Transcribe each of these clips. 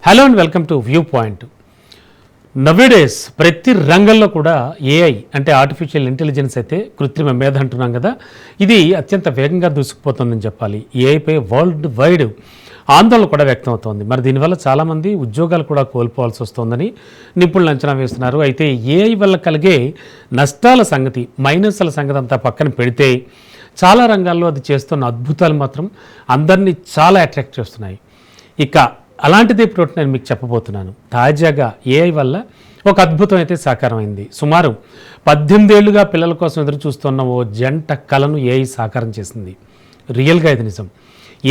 Hello and welcome to view point. Nowadays ప్రతి రంగంలో కూడా ఏఐ అంటే ఆర్టిఫిషియల్ ఇంటెలిజెన్స్ అయితే కృత్రిమ మేధ అంటున్నాం కదా, ఇది అత్యంత వేగంగా దూసుకుపోతుందని చెప్పాలి. ఏఐపై వరల్డ్ వైడ్ ఆందోళన కూడా వ్యక్తం అవుతోంది. మరి దీనివల్ల చాలామంది ఉద్యోగాలు కూడా కోల్పోవాల్సి వస్తోందని నిపుణులు అంచనా వేస్తున్నారు. అయితే ఏఐ వల్ల కలిగే నష్టాల సంగతి, మైనస్ల సంగతి అంతా పక్కన పెడితే చాలా రంగాల్లో అది చేస్తున్న అద్భుతాలు మాత్రం అందరినీ చాలా అట్రాక్ట్ చేస్తున్నాయి. ఇక అలాంటిది ఇప్పుడు నేను మీకు చెప్పబోతున్నాను. తాజాగా ఏఐ వల్ల ఒక అద్భుతం అయితే సాకారమైంది. సుమారు 18 ఏళ్లుగా పిల్లల కోసం ఎదురు చూస్తున్న ఓ జంట కలను ఏఐ సాకారం చేసింది. రియల్గా ఇది నిజం.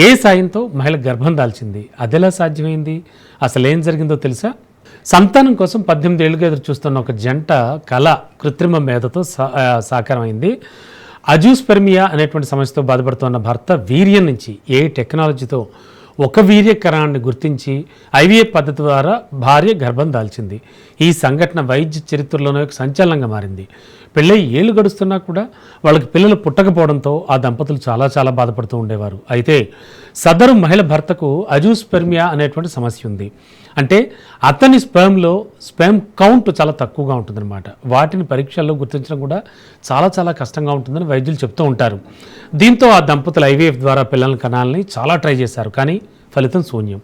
ఏ సాయంతో మహిళ గర్భం దాల్చింది. అదెలా సాధ్యమైంది, అసలు ఏం జరిగిందో తెలుసా? సంతానం కోసం 18 ఏళ్లుగా ఎదురు చూస్తున్న ఒక జంట కళ కృత్రిమ మేధతో సాకారమైంది. అజూస్పెర్మియా అనేటువంటి సమస్యతో బాధపడుతున్న భర్త వీర్యం నుంచి ఏఐ టెక్నాలజీతో ఒక వీర్యకణాన్ని గుర్తించి ఐవీఎఫ్ పద్ధతి ద్వారా భార్య గర్భం దాల్చింది. ఈ సంఘటన వైద్య చరిత్రలోనే ఒక సంచలనంగా మారింది. పెళ్ళై ఏళ్ళు గడుస్తున్నా కూడా వాళ్ళకి పిల్లలు పుట్టకపోవడంతో ఆ దంపతులు చాలా బాధపడుతూ ఉండేవారు. అయితే సదరు మహిళ భర్తకు అజూస్పెర్మియా అనేటువంటి సమస్య ఉంది. అంటే అతని స్పెర్మ్ కౌంట్ చాలా తక్కువగా ఉంటుందన్నమాట. వాటిని పరీక్షల్లో గుర్తించడం కూడా చాలా కష్టంగా ఉంటుందని వైద్యులు చెప్తూ ఉంటారు. దీంతో ఆ దంపతులు ఐవీఎఫ్ ద్వారా పిల్లల కణాలని చాలా ట్రై చేశారు, కానీ ఫలితం శూన్యం.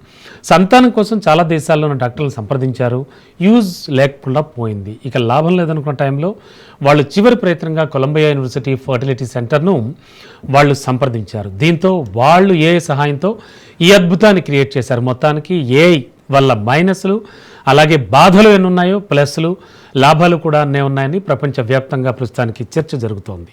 సంతానం కోసం చాలా దేశాల్లో ఉన్న డాక్టర్లను సంప్రదించారు, యూజ్ లేకుండా పోయింది. ఇక లాభం లేదనుకున్న టైంలో వాళ్ళు చివరి ప్రయత్నంగా కొలంబియా యూనివర్సిటీ ఫర్టిలిటీ సెంటర్ను వాళ్ళు సంప్రదించారు. దీంతో వాళ్ళు ఏఐ సహాయంతో ఈ అద్భుతాన్ని క్రియేట్ చేశారు. మొత్తానికి ఏఐ వల్ల మైనస్లు అలాగే బాధలు ఎన్నున్నాయో ప్లస్లు లాభాలు కూడా అన్నీ ఉన్నాయని ప్రపంచవ్యాప్తంగా ప్రస్తుతానికి చర్చ జరుగుతోంది.